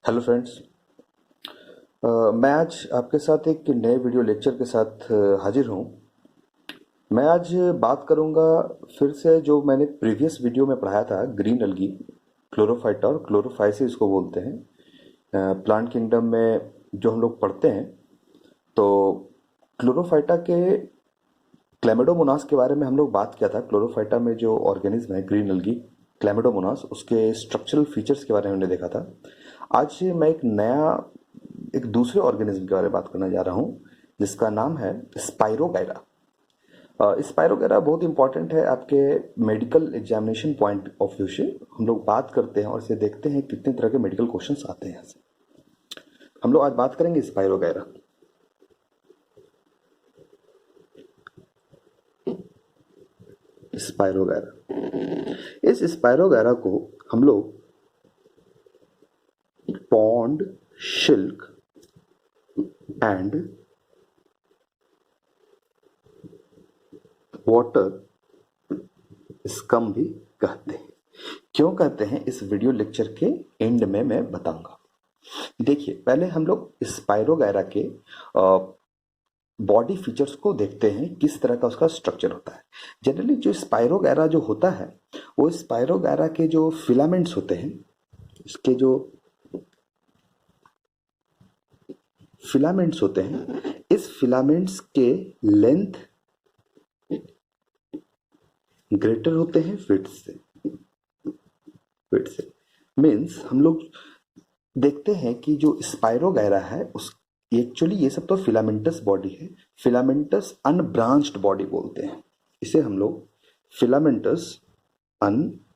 Hello friends. मैं आज आपके साथ एक नए वीडियो लेक्चर के साथ हाजिर हूँ। मैं आज बात करूँगा फिर से जो मैंने प्रीवियस वीडियो में पढ़ाया था, ग्रीन अलगी, क्लोरोफाइटा और क्लोरोफाइसिस इसको बोलते हैं प्लांट किंगडम में जो हम लोग पढ़ते हैं। तो क्लोरोफाइटा के क्लैमिडोमोनास के बारे में हम लोग बात किया था। क्लोरोफाइटा में जो ऑर्गेनिज्म है ग्रीन अलगी क्लैमिडोमोनास, उसके स्ट्रक्चरल फीचर्स के बारे में हमने देखा था। आज मैं एक दूसरे ऑर्गेनिज्म के बारे में बात करने जा रहा हूँ जिसका नाम है स्पाइरोगाइरा। स्पाइरोगाइरा बहुत इंपॉर्टेंट है आपके medical examination point of view से। हम लोग बात करते हैं और इसे देखते हैं कितने तरह के मेडिकल क्वेश्चंस आते हैं यहाँ से। हम लोग आज बात करेंगे स्पाइरोगाइरा। स्पाइरोगाइरा, इस स्पाइरोगाइरा को हम लोग पॉन्ड, शिल्क एंड वाटर स्कम भी कहते हैं। क्यों कहते हैं इस वीडियो लेक्चर के एंड में मैं बताऊंगा। देखिए, पहले हम लोग स्पाइरोगाइरा के बॉडी फीचर्स को देखते हैं, किस तरह का उसका स्ट्रक्चर होता है। जनरली जो स्पाइरोगाइरा जो होता है, वो स्पाइरोगाइरा के जो फिलामेंट्स होते हैं, इसके जो फिलामेंट्स होते हैं, इस फिलामेंट्स के लेंथ ग्रेटर होते हैं विड्थ से। मीन्स हम लोग देखते हैं कि जो स्पाइरोगाइरा है उस एक्चुअली ये सब तो फिलामेंटस बॉडी है। फिलामेंटस अनब्रांच्ड बॉडी बोलते हैं इसे हम लोग, फिलामेंटस अनब्रांच्ड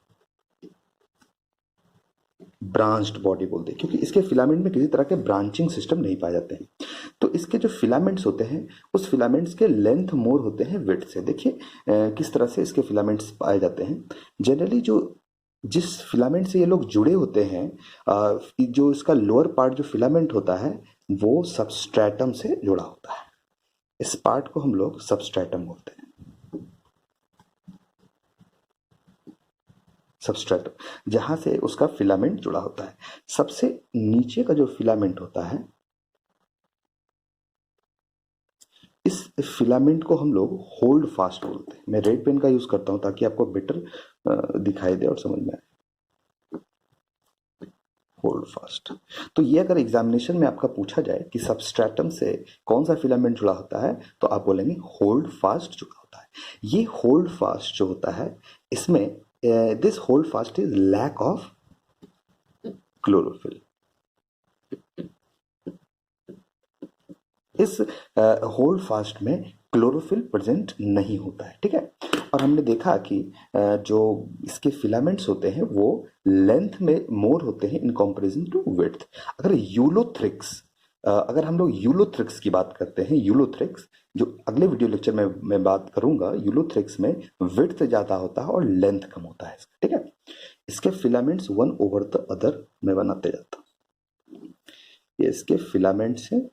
बॉडी बोलते हैं, क्योंकि इसके फिलामेंट में किसी तरह के ब्रांचिंग सिस्टम नहीं पाए जाते हैं। तो इसके जो फिलामेंट्स होते हैं, उस फिलामेंट्स के लेंथ मोर होते हैं विड्थ से। देखिए किस तरह से इसके फिलामेंट्स पाए जाते हैं। जनरली जो जिस फिलामेंट से ये लोग जुड़े होते हैं, जो इसका लोअर पार्ट जो फिलामेंट होता है वो सबस्ट्रेटम से जुड़ा होता है। इस पार्ट को हम लोग सबस्ट्रेटम बोलते हैं। सबस्ट्रेटम जहां से उसका फिलामेंट जुड़ा होता है। सबसे नीचे का जो फिलामेंट होता है, इस फिलामेंट को हम लोग होल्ड फास्ट बोलते हैं। मैं रेड पेन का यूज करता हूं ताकि आपको बेटर दिखाई दे और समझ में आए। Hold fast. तो ये अगर एग्जामिनेशन में आपका पूछा जाए कि सबस्ट्रेटम से कौन सा फिलामेंट जुड़ा होता है, तो आप बोलेंगे होल्ड फास्ट जुड़ा होता है। ये होल्ड फास्ट जो होता है, इसमें this holdfast is lack of chlorophyll. इस होल्ड फास्ट में क्लोरोफिल प्रेजेंट नहीं होता है, ठीक है। और हमने देखा कि जो इसके फिलामेंट्स होते हैं वो लेंथ में मोर होते हैं इन कंपैरिजन टू विड्थ। अगर हम लोग यूलोथ्रिक्स की बात करते हैं, यूलोथ्रिक्स जो अगले वीडियो लेक्चर में मैं बात करूंगा, यूलोथ्रिक्स में विड्थ ज्यादा होता है और लेंथ कम होता है, ठीक है। इसके filaments one over the other में बनाते जाता हूं। ये इसके फिलामेंट्स हैं।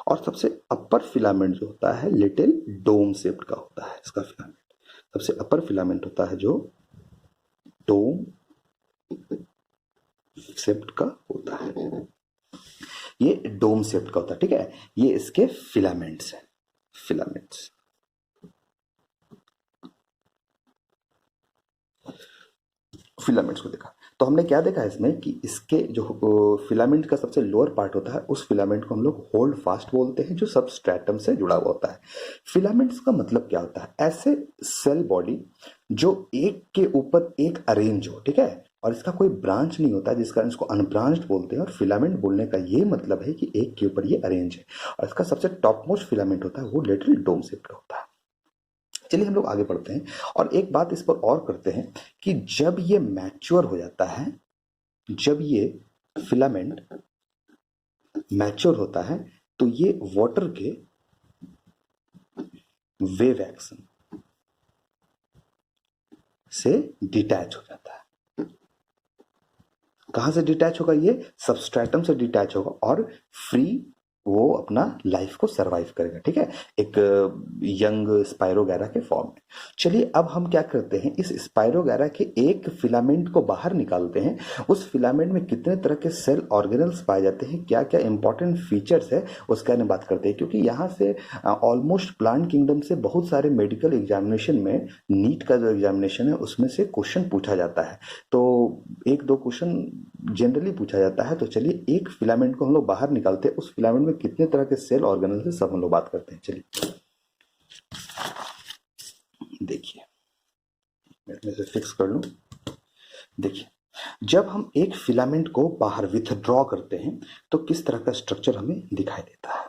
और सबसे अपर फिलामेंट जो होता है लिटिल डोम शेप्ड का होता है इसका फिलामेंट। सबसे अपर फिलामेंट होता है जो डोम शेप्ड का होता है। ये डोम शेप्ड का होता है, ठीक है। ये इसके फिलामेंट्स हैं। फिलामेंट्स को देखा तो हमने क्या देखा इसमें कि इसके जो फिलामेंट का सबसे लोअर पार्ट होता है, उस फिलामेंट को हम लोग होल्ड फास्ट बोलते हैं, जो सबस्ट्रेटम से जुड़ा हुआ होता है। फिलामेंट्स का मतलब क्या होता है? ऐसे सेल बॉडी जो एक के ऊपर एक अरेंज हो, ठीक है, और इसका कोई ब्रांच नहीं होता है, जिस कारण इसको अनब्रांच्ड बोलते हैं। और फिलामेंट बोलने का ये मतलब है कि एक के ऊपर ये अरेंज है, और इसका सबसे टॉप मोस्ट फिलामेंट होता है वो लिटिल डोम शेप का होता है। चलिए हम लोग आगे बढ़ते हैं और एक बात इस पर और करते हैं कि जब ये मैच्योर हो जाता है, जब ये फिलामेंट मैच्योर होता है, तो ये वाटर के वेव एक्शन से डिटैच हो जाता है। कहां से डिटैच होगा? ये सबस्ट्रेटम से डिटैच होगा और फ्री वो अपना लाइफ को सरवाइव करेगा, ठीक है, एक यंग स्पाइरोगैरा के फॉर्म में। चलिए अब हम क्या करते हैं, इस स्पाइरोगैरा के एक फिलामेंट को बाहर निकालते हैं। उस फिलामेंट में कितने तरह के सेल ऑर्गेनल्स पाए जाते हैं, क्या क्या इंपॉर्टेंट फीचर्स है, उसके बारे में बात करते हैं। क्योंकि यहाँ से ऑलमोस्ट प्लांट किंगडम से बहुत सारे मेडिकल एग्जामिनेशन में, नीट का जो एग्जामिनेशन है उसमें से क्वेश्चन पूछा जाता है। तो एक दो क्वेश्चन जनरली पूछा जाता है। तो चलिए एक फिलामेंट को हम लोग बाहर निकालते हैं, उस फिलामेंट में कितने तरह के सेल ऑर्गेनल है सब हम लोग बात करते हैं। चलिए देखिए, मैं इसे फिक्स कर लूं। देखिए, जब हम एक फिलामेंट को बाहर विथड्रॉ करते हैं तो किस तरह का स्ट्रक्चर हमें दिखाई देता है।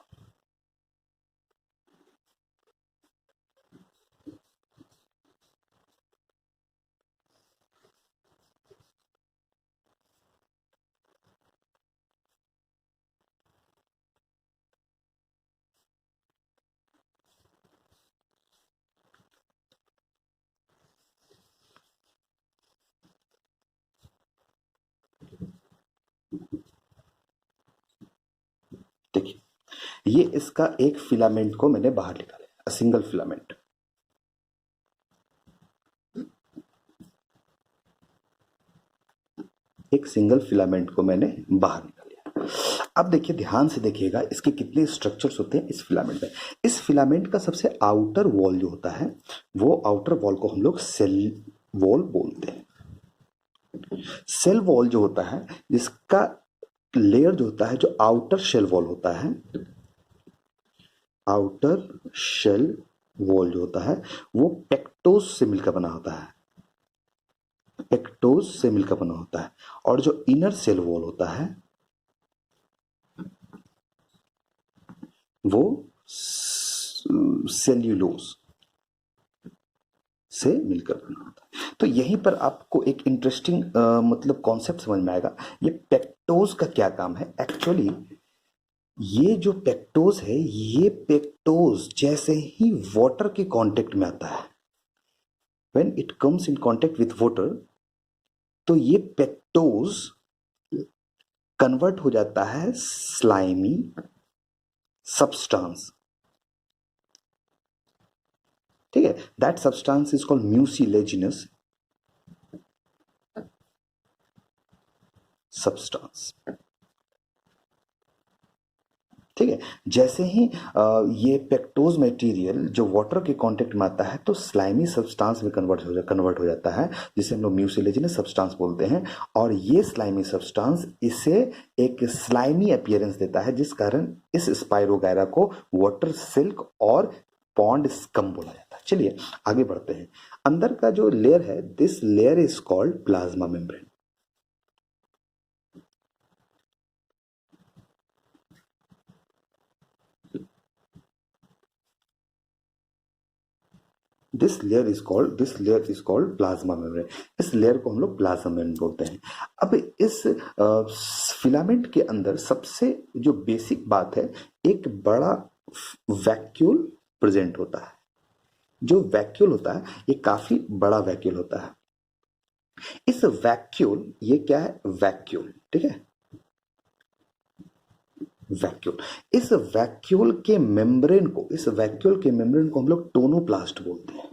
देखिए, ये इसका एक फिलामेंट को मैंने बाहर निकाला, सिंगल फिलामेंट। एक सिंगल फिलामेंट को मैंने बाहर निकाल लिया। अब देखिए, ध्यान से देखिएगा, इसके कितने स्ट्रक्चर्स होते हैं इस फिलामेंट में। इस फिलामेंट का सबसे आउटर वॉल जो होता है, वो आउटर वॉल को हम लोग सेल वॉल बोलते हैं। सेल वॉल जो होता है, जिसका लेयर जो होता है, जो आउटर शेल वॉल होता है, आउटर शेल वॉल जो होता है वो पेक्टोज से मिलकर बना होता है, पेक्टोज से मिलकर बना होता है। और जो इनर सेल वॉल होता है वो सेल्यूलोज से मिलकर बना होता है। तो यहीं पर आपको एक इंटरेस्टिंग मतलब कॉन्सेप्ट समझ में आएगा। ये पेक्टोज का क्या काम है एक्चुअली। ये जो पेक्टोज है, ये पेक्टोज जैसे ही वाटर के कांटेक्ट में आता है, when it comes in contact with water, तो ये पेक्टोज कन्वर्ट हो जाता है स्लाइमी सब्सटेंस, ठीक है। That substance is called mucilaginous substance, ठीक है। जैसे ही ये पेक्टोज मटेरियल जो वाटर के कांटेक्ट में आता है तो स्लाइमी सब्सटेंस में कन्वर्ट हो जाता है, जिसे हम लोग म्यूसिलेजिनस सब्सटेंस बोलते हैं। और ये स्लाइमी सब्सटेंस इसे एक स्लाइमी अपीयरेंस देता है, जिस कारण इस स्पाइरोगायरा को वाटर सिल्क और पॉन्ड स्कम बोला जाता है। चलिए आगे बढ़ते हैं। अंदर का जो लेयर है, this layer is called plasma membrane. This layer is called plasma membrane. इस लेयर को हम लोग प्लाज्मा मेम्ब्रेन बोलते हैं। अब इस फिलामेंट के अंदर सबसे जो बेसिक बात है, एक बड़ा वैक्यूल प्रेजेंट होता है। जो वैक्यूल होता है ये काफी बड़ा वैक्यूल होता है। इस वैक्यूल, ये क्या है, वैक्यूल, ठीक है, वैक्यूल। इस वैक्यूल के मेम्ब्रेन को, इस वैक्यूल के मेम्ब्रेन को हम लोग टोनोप्लास्ट बोलते हैं,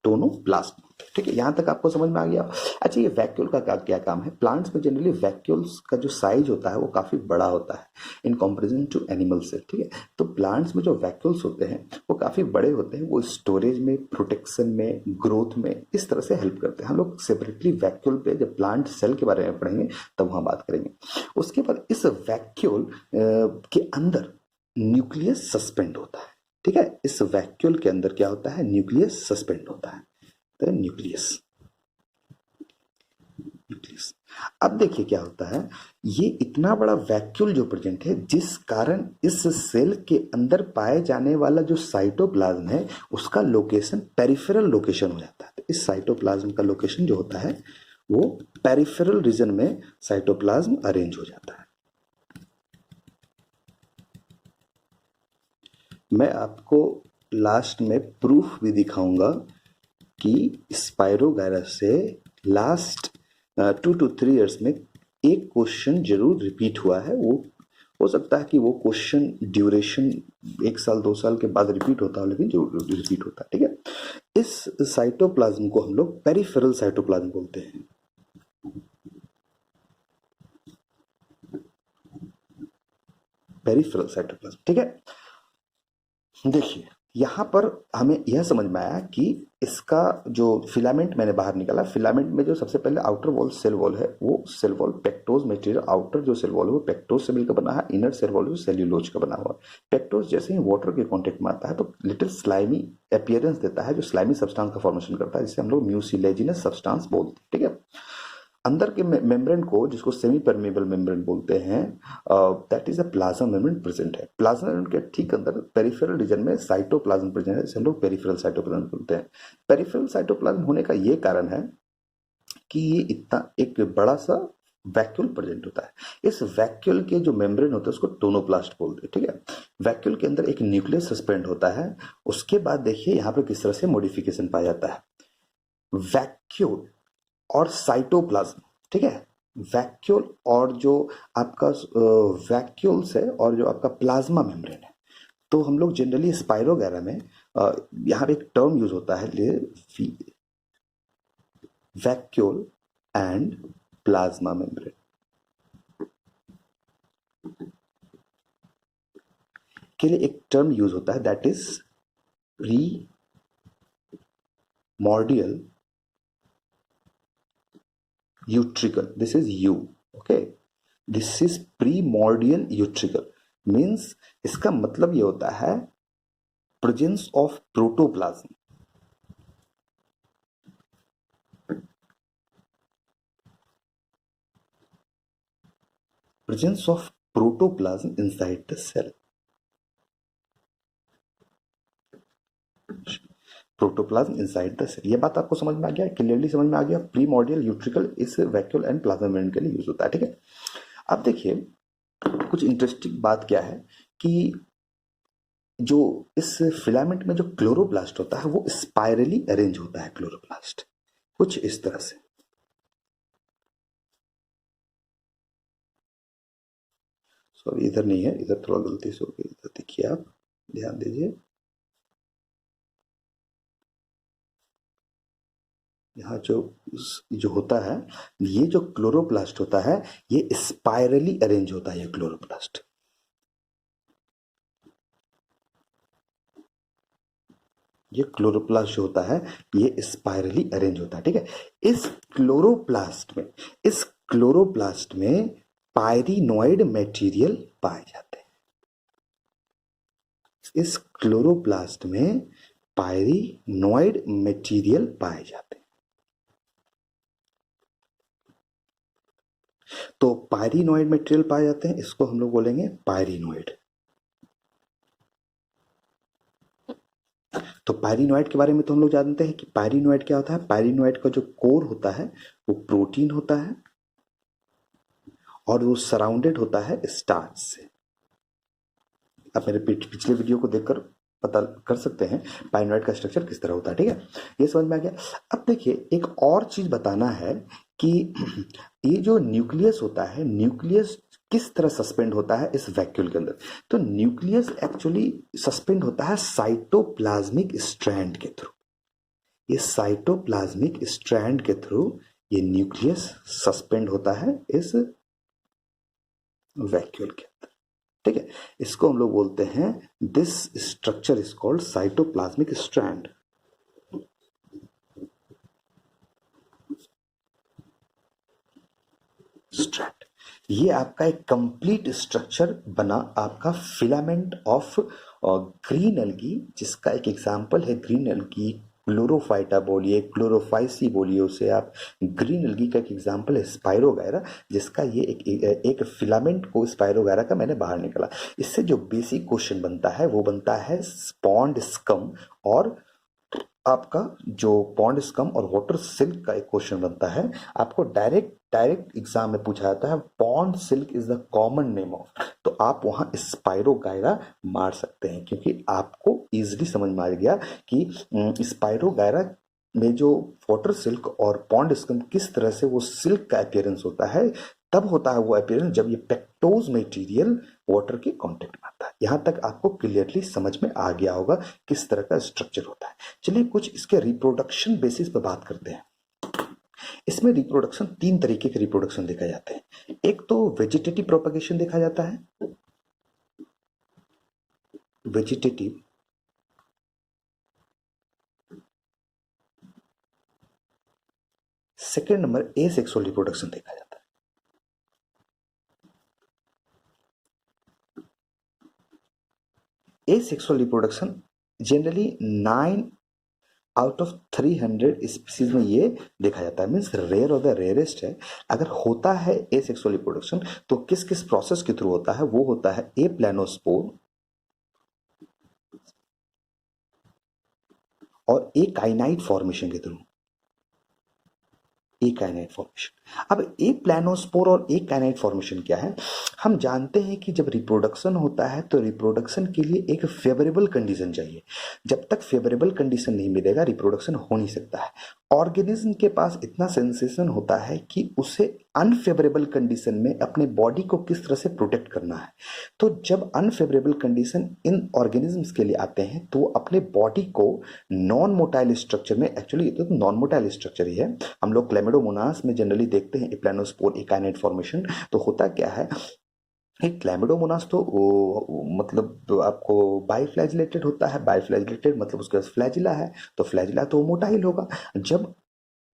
टोनोप्लास्ट, ठीक है। यहां तक आपको समझ में आ गया। अच्छा, ये वैक्यूल का क्या काम है। प्लांट्स में जनरली वैक्यूल्स का जो साइज होता है वो काफी बड़ा होता है in comparison to animal cell, ठीक है। तो प्लांट्स में जो वैक्यूल्स होते हैं वो काफी बड़े होते हैं। वो स्टोरेज में, प्रोटेक्शन में, ग्रोथ में इस तरह से हेल्प करते हैं। हम लोग सेपरेटली वैक्यूल पे जब प्लांट सेल के बारे में पढ़ेंगे तब वहां बात करेंगे। उसके बाद इस वैक्यूल के अंदर न्यूक्लियस सस्पेंड होता है, ठीक है। इस वैक्यूल के अंदर क्या होता है, न्यूक्लियस सस्पेंड होता है, तो न्यूक्लियस, न्यूक्लियस। अब देखिए क्या होता है, ये इतना बड़ा वैक्यूल जो प्रेजेंट है, जिस कारण इस सेल के अंदर पाए जाने वाला जो साइटोप्लाज्म है उसका लोकेशन पेरिफेरल लोकेशन हो जाता है। तो इस साइटोप्लाज्म का लोकेशन जो होता है वो पेरिफेरल रीजन में साइटोप्लाज्म अरेंज हो जाता है। मैं आपको लास्ट में प्रूफ भी दिखाऊंगा कि स्पाइरोगायरस से लास्ट 2 to 3 years में एक क्वेश्चन जरूर रिपीट हुआ है, वो हो सकता है कि वो क्वेश्चन ड्यूरेशन 1 साल 2 साल के बाद रिपीट होता है, लेकिन जरूर रिपीट होता है, ठीक है। इस साइटोप्लाज्म को हम लोग पेरिफेरल साइटोप्लाज्म बोलते हैं। पेरिफेरल साइटोप्लाज्म, ठीक है। देखिए यहाँ पर हमें यह समझ में आया कि इसका जो फिलामेंट मैंने बाहर निकाला, फिलामेंट में जो सबसे पहले आउटर वॉल सेल वॉल है, वो cell wall pectose material, outer जो सेल वॉल है वो पेक्टोज से मिलकर बना है, इनर सेल वॉल सेल्यूलोज का बना हुआ है। पेक्टोज जैसे ही वाटर के कांटेक्ट में आता है तो लिटिल स्लाइमी अपीयरेंस देता है, जो स्लाइमी सब्सटेंस का फॉर्मेशन करता है, जिसे हम लोग म्यूसिलेजिनस सब्सटेंस बोलते हैं, ठीक है। अंदर के मेम्ब्रेन को, जिसको सेमी परमेबल मेम्ब्रेन बोलते हैं, that is a plasma membrane present है। प्लाज्मा मेम्ब्रेन के ठीक अंदर पेरिफेरल रीजन में साइटोप्लाज्म प्रेजेंट है, जिसे हम लोग पेरिफेरल साइटोप्लाज्म बोलते हैं। पेरिफेरल साइटोप्लाज्म होने का ये कारण है कि ये इतना एक बड़ा सा वैक्यूल प्रेजेंट होता है। इस वैक्यूल के जो मेम्ब्रेन होता है उसको टोनोप्लास्ट बोलते हैं, ठीक है। वैक्यूल के अंदर एक न्यूक्लियस सस्पेंड होता है। उसके बाद देखिए यहाँ पर किस तरह से मॉडिफिकेशन पाया जाता है। वैक्यूल और साइटोप्लाज्म, ठीक है। वैक्यूल और जो आपका वैक्यूल्स है और जो आपका प्लाज्मा मेम्ब्रेन है, तो हम लोग जनरली स्पाइरोगैरा में यहाँ पे एक टर्म यूज होता है, वैक्यूल एंड प्लाज्मा मेम्ब्रेन के लिए एक टर्म यूज होता है, that is primordial utricle. This is U. Okay. This is primordial utricle. Means इसका मतलब ये होता है presence of protoplasm. Presence of protoplasm inside the cell. Protoplasm inside the cell. ये बात आपको समझ में आ गया, क्लियरली समझ में आ गया। प्रीमॉर्डियल यूट्रिकल इस वैक्यूल एंड प्लाज्मा मेम्ब्रेन के लिए यूज होता है, ठीक है। अब देखिए कुछ इंटरेस्टिंग बात क्या है कि जो इस फिलामेंट में जो क्लोरोप्लास्ट होता है वो स्पाइरली अरेंज होता है। क्लोरोप्लास्ट कुछ इस तरह से, सॉरी इधर नहीं है, इधर थोड़ा गलती से हो गई, इधर देखिए, आप ध्यान दीजिए। यहाँ जो होता है, ये जो क्लोरोप्लास्ट होता है ये स्पाइरली अरेंज होता है। ये क्लोरोप्लास्ट, ये क्लोरोप्लास्ट जो होता है ये स्पाइरली अरेंज होता है, ठीक है। इस क्लोरोप्लास्ट में पायरिनॉइड मटेरियल पाए जाते हैं। इस क्लोरोप्लास्ट में पायरिनॉइड मटेरियल पाए जाते हैं। तो पायरिनॉइड मटेरियल पाए जाते हैं, इसको हम लोग बोलेंगे पायरिनॉइड। तो पायरिनॉइड के बारे में तो हम लोग जानते हैं कि पायरिनॉइड क्या होता है। पायरिनॉइड का जो कोर होता है वो प्रोटीन होता है और वो सराउंडेड होता है स्टार्च से। आप मेरे पिछले वीडियो को देखकर पता कर सकते हैं पायरिनॉइड का स्ट्रक्चर किस तरह होता है, ठीक है। ये समझ में आ गया। अब देखिए एक और चीज बताना है कि ये जो न्यूक्लियस होता है, न्यूक्लियस किस तरह सस्पेंड होता है इस वैक्यूल के अंदर। तो न्यूक्लियस एक्चुअली सस्पेंड होता है साइटोप्लाज्मिक स्ट्रैंड के थ्रू। ये साइटोप्लाज्मिक स्ट्रैंड के थ्रू ये न्यूक्लियस सस्पेंड होता है इस वैक्यूल के अंदर, ठीक है। इसको हम लोग बोलते हैं, this structure is called cytoplasmic strand. Strand ये आपका एक कंप्लीट स्ट्रक्चर बना आपका फिलामेंट ऑफ ग्रीन एल्गी, जिसका एक एग्जांपल है ग्रीन एल्गी। क्लोरोफाइटा बोलिए, क्लोरोफाइसी बोलिए उसे आप। ग्रीन एल्गी का एक एग्जांपल है स्पाइरोगायरा, जिसका ये एक फिलामेंट को स्पाइरोगायरा का मैंने बाहर निकाला। इससे जो बेसिक क्वेश्चन बनता है वो बनता है पॉन्ड स्कम, और आपका जो पॉन्ड स्कम और वाटर सिल्क का एक क्वेश्चन बनता है। आपको डायरेक्ट एग्जाम में पूछा जाता है pond silk is the common name of, तो आप वहां स्पाइरोगायरा मार सकते हैं, क्योंकि आपको इजीली समझ में आ गया कि स्पाइरोगायरा में जो वाटर सिल्क और पॉन्ड स्कम किस तरह से वो सिल्क का अपीयरेंस होता है। तब होता है वो अपीयरेंस जब ये पेक्टोज मटेरियल वाटर के कांटेक्ट में आता है। यहां तक आपको क्लियरली समझ में आ गया होगा किस तरह का स्ट्रक्चर होता है। चलिए कुछ इसके रिप्रोडक्शन बेसिस पर बात करते हैं। इसमें रिप्रोडक्शन 3 तरीके के रिप्रोडक्शन देखा जाते हैं। एक तो वेजिटेटिव प्रोपगेशन देखा जाता है, vegetative. Second number asexual reproduction देखा जाता है। Asexual reproduction generally 9 out of 300 species में ये देखा जाता है, मीन्स रेयर और द रेयरेस्ट है। अगर होता है एसेक्सुअल रिप्रोडक्शन तो किस किस प्रोसेस के थ्रू होता है? वो होता है ए प्लानोस्पोर और ए काइनाइट फॉर्मेशन के थ्रू। ए काइनाइट फॉर्मेशन। अब ए प्लानोस्पोर और ए काइनाइट फॉर्मेशन क्या है? हम जानते हैं कि जब रिप्रोडक्शन होता है तो रिप्रोडक्शन के लिए एक फेवरेबल कंडीशन चाहिए। जब तक फेवरेबल कंडीशन नहीं मिलेगा रिप्रोडक्शन हो नहीं सकता है। ऑर्गेनिज्म के पास इतना सेंसेशन होता है कि उसे अनफेवरेबल कंडीशन में अपने बॉडी को किस तरह से प्रोटेक्ट करना है। तो जब अनफेवरेबल कंडीशन इन ऑर्गेनिजम्स के लिए आते हैं तो वो अपने बॉडी को नॉन मोटाइल स्ट्रक्चर में, एक्चुअली ये तो नॉन मोटाइल स्ट्रक्चर ही है, हम लोग क्लैमिडोमोनास में जनरली देखते हैं प्लानोस्पोर एकाइनाइट फॉर्मेशन। तो होता क्या है, एक क्लैमिडोमोनास तो मतलब तो आपको बाइफ्लैजिलेटेड होता है। बाइफ्लैजिलेटेड मतलब उसके पास फ्लैजिला है, तो फ्लैजिला तो मोटाइल होगा। जब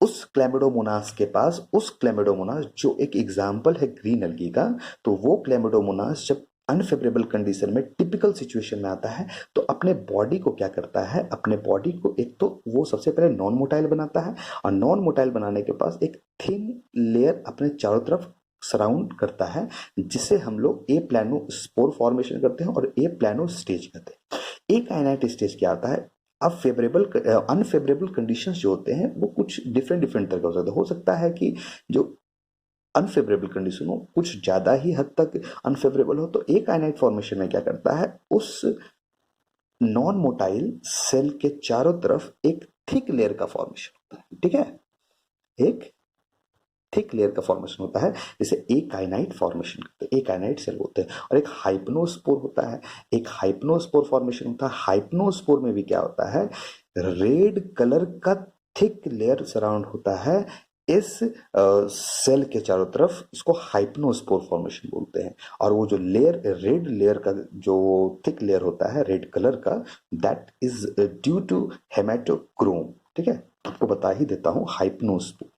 उस क्लैमिडोमोनास के पास, उस क्लैमिडोमोनास जो एक एग्जाम्पल है ग्रीन एल्गी का, तो वो क्लैमिडोमोनास जब अनफेवरेबल कंडीशन में टिपिकल सिचुएशन में आता है तो अपने बॉडी को क्या करता है, अपने बॉडी को एक तो वो सबसे पहले नॉन मोटाइल बनाता है, और नॉन मोटाइल बनाने के पास एक थिन लेयर अपने चारों तरफ सराउंड करता है, जिसे हम लोग ए प्लानो स्पोर फॉर्मेशन करते हैं और ए प्लानो स्टेज कहते हैं। ए काइनाइट स्टेज क्या आता है? अब फेवरेबल अनफेवरेबल कंडीशंस जो होते हैं वो कुछ डिफरेंट डिफरेंट तरह का हो सकता है कि जो अनफेवरेबल कंडीशन हो कुछ ज्यादा ही हद तक अनफेवरेबल हो। तो एक काइनाइट फॉर्मेशन में क्या करता है, उस नॉन मोटाइल सेल के चारों तरफ एक थिक लेयर का फॉर्मेशन होता है। ठीक है, एक थिक लेयर का फॉर्मेशन होता है, जिसे एक काइनाइट फॉर्मेशन करते हैं, एक काइनाइट सेल होते हैं। और एक हाइपनोस्पोर होता है, एक हाइपनोस्पोर फॉर्मेशन होता है। हाइपनोस्पोर में भी क्या होता है, रेड कलर का थिक लेयर सराउंड होता है इस सेल के चारों तरफ। इसको हाइपनोस्पोर फॉर्मेशन बोलते हैं। और वो जो लेयर, रेड लेयर का जो थिक लेयर होता है रेड कलर का, दैट इज ड्यू टू हेमेटोक्रोम। ठीक है, आपको बता ही देता हूं हाइपनोस्पोर।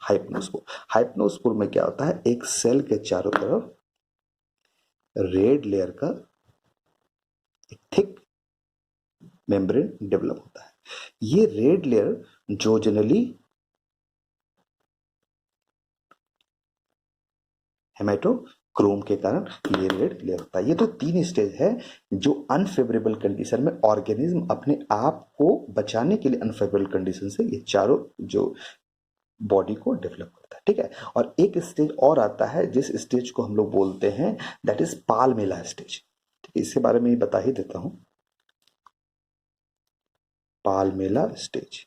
हाइपनोस्पोर, हाइपनोस्पोर में क्या होता है, एक सेल के चारों तरफ रेड लेयर का एक थिक मेम्ब्रेन डेवलप होता है। ये रेड लेयर जो जनरली हेमेटोक्रोम के कारण ये रेड लेयर होता है। ये तो 3 स्टेज है जो अनफेवरेबल कंडीशन में ऑर्गेनिज्म अपने आप को बचाने के लिए अनफेवरेबल कंडीशन से ये चारों जो बॉडी को डेवलप करता है। ठीक है, और एक स्टेज और आता है जिस स्टेज को हम लोग बोलते हैं दैट इज पाल्मेला स्टेज। ठीक है, इसके बारे में ही बता ही देता हूं। पाल्मेला स्टेज,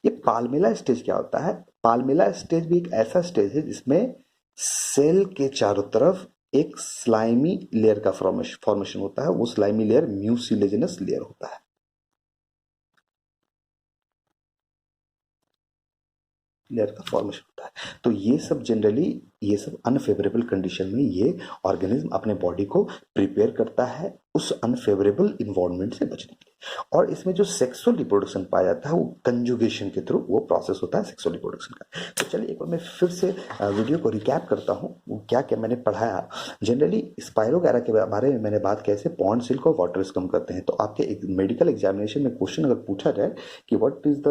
ये पाल्मेला स्टेज क्या होता है? पाल्मेला स्टेज भी एक ऐसा स्टेज है जिसमें सेल के चारों तरफ एक स्लाइमी लेयर का फॉर्मेशन होता है। वो स्लाइमी लेयर म्यूसिलेजिनस लेयर होता है। लेयर का फॉर्मेशन होता है। तो ये सब जनरली, ये सब अनफेवरेबल कंडीशन में ये ऑर्गेनिज्म अपने बॉडी को प्रिपेयर करता है उस अनफेवरेबल इन्वायरमेंट से बचने के लिए। और इसमें जो सेक्सुअल रिप्रोडक्शन पाया जाता है वो कंजुगेशन के थ्रू वो प्रोसेस होता है सेक्सुअल रिप्रोडक्शन का। तो चलिए एक बार मैं फिर से वीडियो को रिकैप करता हूँ वो क्या क्या मैंने पढ़ाया। जनरली स्पायरोगैरा के बारे में मैंने बात कैसे पॉन्ड सिल्क और वाटर कम करते हैं। तो आपके एक मेडिकल एग्जामिनेशन में क्वेश्चन अगर पूछा जाए कि what is the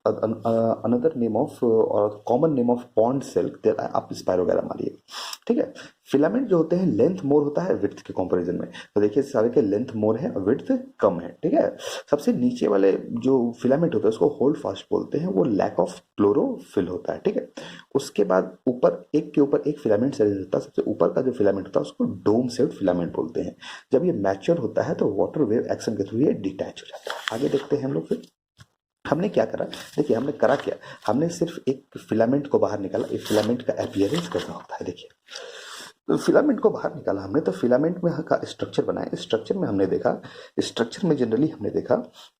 another name of और common name of pond silk, आप स्पायरोगैरा मारिए। ठीक है, फिलामेंट जो होते हैं लेंथ मोर होता है विड्थ के कंपैरिजन में। तो देखिए सारे के लेंथ मोर है और विड्थ कम है। ठीक है, सबसे नीचे वाले जो फिलामेंट होता है उसको होल्ड फास्ट बोलते हैं, वो लैक ऑफ क्लोरोफिल होता है। ठीक है, उसके बाद ऊपर एक के ऊपर एक फिलामेंट सेल होता है। सबसे ऊपर का जो फिलामेंट होता है उसको डोम शेप्ड फिलामेंट बोलते हैं। जब ये मैच्योर होता है तो वाटर वेव एक्शन के थ्रू ये डिटैच हो जाता है। आगे देखते हैं हम लोग फिर। हमने क्या करा, देखिए हमने करा क्या, हमने सिर्फ एक फिलामेंट को बाहर निकाला। एक फिलामेंट का अपीयरेंस कैसा होता है, देखिए तो फिलामेंट को बाहर निकाला हमने, तो फिलामेंट में का स्ट्रक्चर बनाया। स्ट्रक्चर में हमने देखा, स्ट्रक्चर में जनरली हमने देखा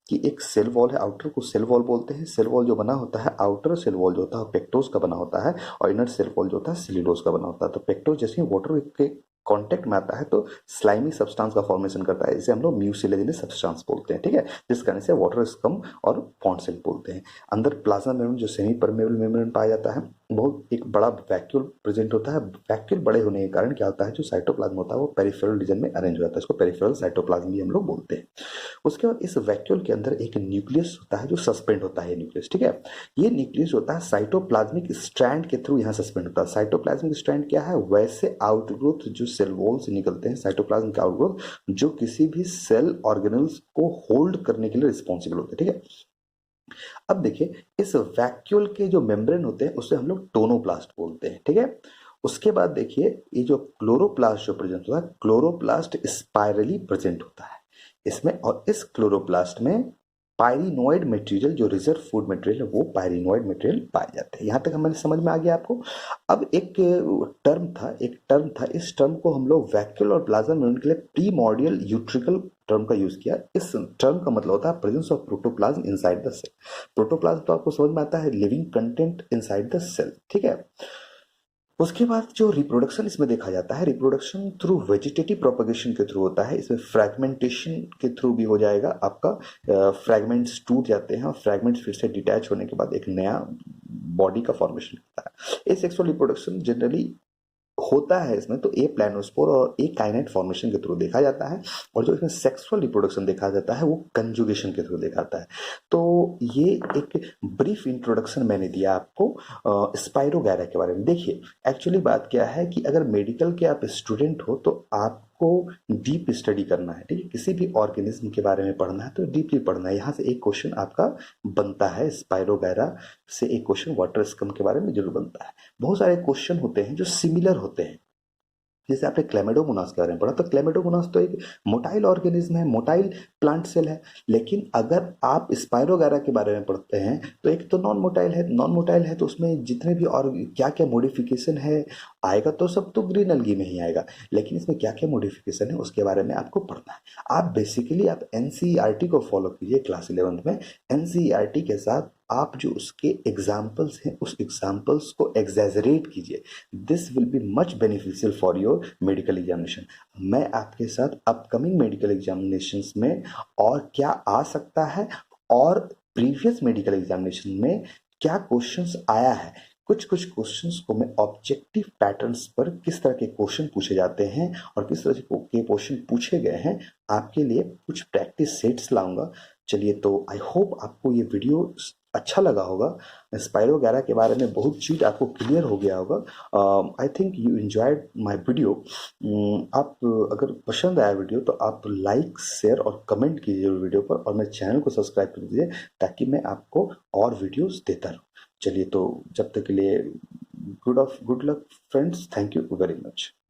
कि एक सेल वॉल है, आउटर को सेल वॉल बोलते हैं। सेल वॉल जो बना होता है, आउटर सेल वॉल जो होता है पेक्टोज का बना होता है, और इनर सेल वॉल जो होता है सेल्यूलोज का बना होता है। तो पेक्टोज जैसे ही वाटर के कांटेक्ट में आता है तो स्लाइमी सब्सटेंस का फॉर्मेशन करता है, इसे हम लोग म्यूसिलेजिनस सब्सटेंस बोलते हैं, ठीक है, जिस कारण से वाटर स्कम और पॉन्ड सेल बोलते हैं। अंदर प्लाज्मा मेम्ब्रेन जो सेमी परमेबल मेम्ब्रेन पाया जाता है, बहुत एक बड़ा वैक्यूल प्रेजेंट होता है। वैक्यूल बड़े होने के कारण क्या होता है, जो साइटोप्लाज्म होता है वो पेरिफेरल रीजन में अरेंज हो जाता है, इसको पेरिफेरल साइटोप्लाज्म भी हम लोग बोलते हैं। उसके बाद इस वैक्यूल के अंदर एक न्यूक्लियस होता है जो सस्पेंड होता है, न्यूक्लियस, ठीक है। ये न्यूक्लियस होता है साइटोप्लाज्मिक स्ट्रैंड के थ्रू यहाँ सस्पेंड होता है। साइटोप्लाज्मिक स्ट्रैंड क्या है, वैसे आउटग्रोथ जो सेल वॉल से निकलते हैं, साइटोप्लाज्म के आउटग्रोथ जो किसी भी सेल ऑर्गेनल्स को होल्ड करने के लिए रिस्पॉन्सिबल होते हैं, ठीक है। अब देखिए इस वैक्यूल के जो मेम्ब्रेन होते हैं उसे हम लोग टोनोप्लास्ट बोलते हैं, ठीक है। उसके बाद देखिए ये जो क्लोरोप्लास्ट जो प्रेजेंट होता है, क्लोरोप्लास्ट स्पाइरली प्रेजेंट होता है इसमें, और इस क्लोरोप्लास्ट में पायरिनोइड मटेरियल जो रिजर्व फूड मटेरियल है वो पायरिनोइड मटेरियल पाए जाते हैं। यहाँ तक हमें समझ में आ गया आपको। अब एक टर्म था, इस टर्म को हम लोग वैक्यूल और प्लाज्मा मेम्ब्रेन के लिए प्रीमॉर्डियल यूट्रिकल टर्म का यूज किया। इस टर्म का मतलब होता है presence of protoplasm inside the cell. Protoplasm तो आपको समझ में आता है, living content inside the cell, ठीक है। उसके बाद जो रिप्रोडक्शन इसमें देखा जाता है, रिप्रोडक्शन थ्रू वेजिटेटिव प्रोपगेशन के थ्रू होता है। इसमें फ्रैगमेंटेशन के थ्रू भी हो जाएगा आपका, फ्रैगमेंट्स टूट जाते हैं और फ्रैगमेंट्स फिर से डिटैच होने के बाद एक नया बॉडी का फॉर्मेशन होता है। ये सेक्सुअल रिप्रोडक्शन जनरली होता है इसमें तो ए प्लानोस्पोर और ए काइनेट फॉर्मेशन के थ्रू देखा जाता है, और जो इसमें सेक्सुअल रिप्रोडक्शन देखा जाता है वो कंजुगेशन के थ्रू देखा जाता है। तो ये एक ब्रीफ इंट्रोडक्शन मैंने दिया आपको स्पाइरोगैरा के बारे में। देखिए एक्चुअली बात क्या है कि अगर मेडिकल के आप स्टूडेंट हो तो आपको डीप स्टडी करना है, ठीक है, किसी भी ऑर्गेनिज्म के बारे में पढ़ना है तो डीपली पढ़ना है। यहाँ से एक क्वेश्चन आपका बनता है, स्पाइरोगैरा से एक क्वेश्चन वाटर स्कम के बारे में जरूर बनता है। बहुत सारे क्वेश्चन होते हैं जो सिमिलर होते हैं, जैसे आपने क्लेमेडोमोनास के बारे में पढ़ा, तो क्लेमेडोमोनास तो एक मोटाइल ऑर्गेनिज्म है, मोटाइल प्लांट सेल है। लेकिन अगर आप स्पाइरोगैरा के बारे में पढ़ते हैं तो एक तो नॉन मोटाइल है, नॉन मोटाइल है तो उसमें जितने भी और क्या क्या मॉडिफिकेशन है आएगा तो सब तो ग्रीन अलगी में ही आएगा, लेकिन इसमें क्या क्या मॉडिफिकेशन है उसके बारे में आपको पढ़ना है। आप बेसिकली आप एनसीईआरटी को फॉलो कीजिए क्लास 11th में। एनसीईआरटी के साथ आप जो उसके एग्जाम्पल्स हैं उस एग्जाम्पल्स को एग्जैजरेट कीजिए। This will be much beneficial for your medical examination. मैं आपके साथ अपकमिंग मेडिकल एग्जामिनेशंस में और क्या आ सकता है और प्रीवियस मेडिकल एग्जामिनेशन में क्या क्वेश्चंस आया है, कुछ कुछ क्वेश्चंस को मैं ऑब्जेक्टिव पैटर्न्स पर किस तरह के क्वेश्चन पूछे जाते हैं और किस तरह के क्वेश्चन पूछे गए हैं आपके लिए कुछ प्रैक्टिस सेट्स लाऊंगा। चलिए तो आई होप आपको ये वीडियो अच्छा लगा होगा। स्पाइरोगैरा के बारे में बहुत चीज आपको क्लियर हो गया होगा। I think you enjoyed my video. आप अगर पसंद आया वीडियो तो आप लाइक शेयर और कमेंट कीजिए वीडियो पर, और मेरे चैनल को सब्सक्राइब कर दीजिए ताकि मैं आपको और वीडियोस देता रहूँ। चलिए तो जब तक के लिए good luck friends, thank you very much.